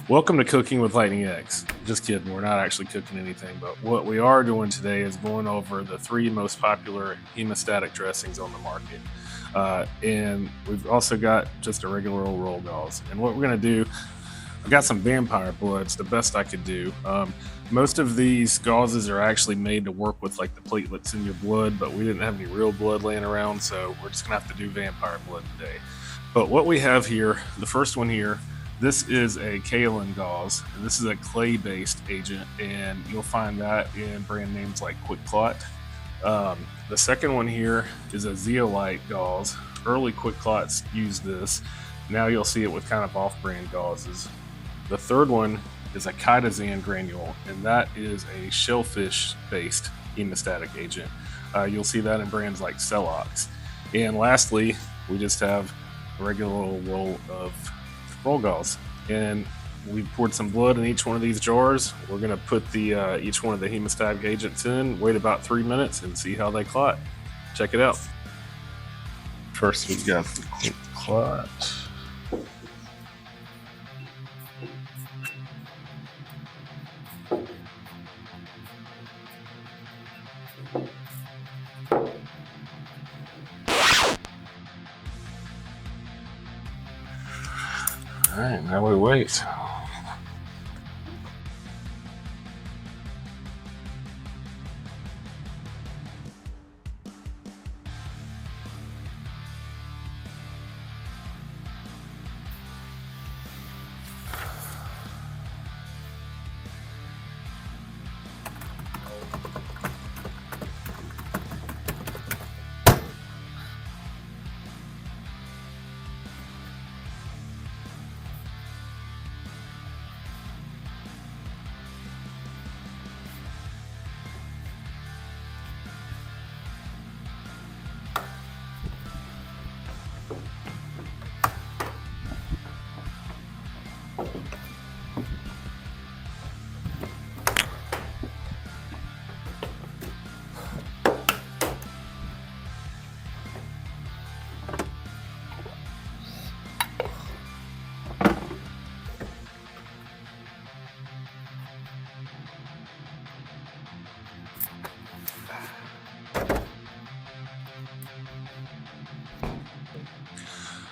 Welcome to Cooking with Lightning X. Just kidding, we're not actually cooking anything, but what we are doing today is going over the 3 most popular hemostatic dressings on the market. And we've also got just a regular old roll gauze. And what we're going to do, I've got some vampire bloods, the best I could do. Most of these gauzes are actually made to work with like the platelets in your blood, but we didn't have any real blood laying around, so we're just going to have to do vampire blood today. But what we have here, the first one here, this is a Kaolin Gauze, and this is a clay-based agent, and you'll find that in brand names like Clot. The second one here is a Zeolite Gauze. Early Clots used this. Now you'll see it with kind of off-brand gauzes. The third one is a Kaidazen Granule, and that is a shellfish-based hemostatic agent. You'll see that in brands like Celox. And lastly, we just have a regular old roll of roll gauze, and we poured some blood in each one of these jars. We're going to put each one of the hemostatic agents in, wait about 3 minutes, and see how they clot. Check it out. First, we've got the clot. All right, now we wait.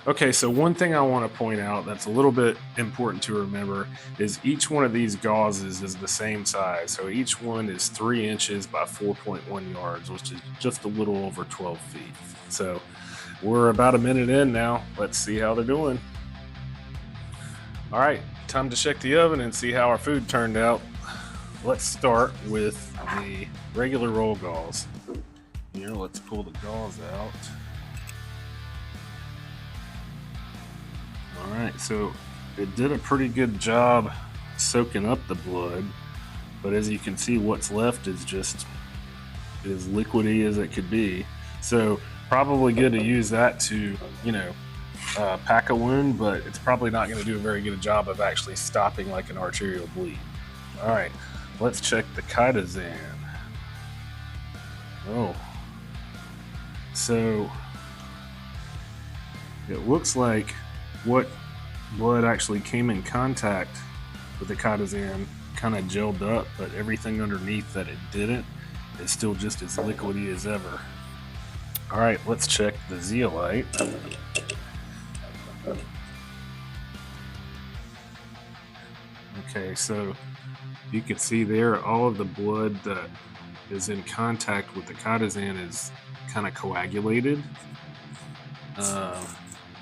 Okay, so one thing I want to point out that's a little bit important to remember is each one of these gauzes is the same size. So each one is 3 inches by 4.1 yards, which is just a little over 12 feet. So we're about a minute in now. Let's see how they're doing. All right, time to check the oven and see how our food turned out. Let's start with the regular roll gauze. Here, let's pull the gauze out. Alright, so it did a pretty good job soaking up the blood, but as you can see, what's left is just as liquidy as it could be. So probably good to use that to, pack a wound, but it's probably not going to do a very good job of actually stopping like an arterial bleed. Alright, let's check the Kaidazen. Oh, so it looks like what blood actually came in contact with the Kaidazen kind of gelled up, but everything underneath that it didn't is still just as liquidy as ever. All right, let's check the zeolite. Okay, so you can see there all of the blood that is in contact with the Kaidazen is kind of coagulated.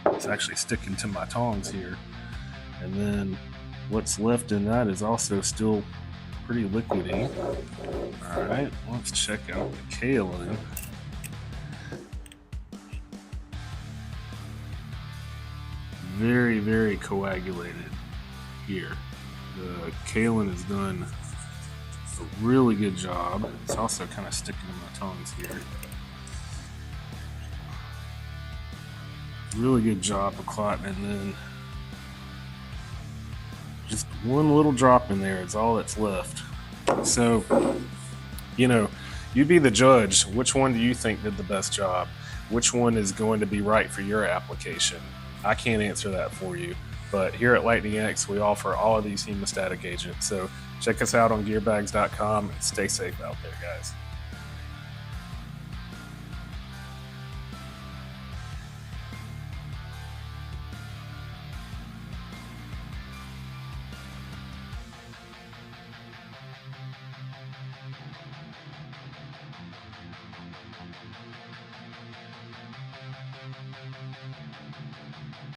It's actually sticking to my tongs here, and then what's left in that is also still pretty liquidy. All right, let's check out the kaolin. Very, very coagulated here. The kaolin has done a really good job. It's also kind of sticking to my tongs here. Really good job of clotting, and then just one little drop in there is all that's left. So, you be the judge. Which one do you think did the best job? Which one is going to be right for your application? I can't answer that for you. But here at Lightning X, we offer all of these hemostatic agents. So check us out on gearbags.com and stay safe out there, guys.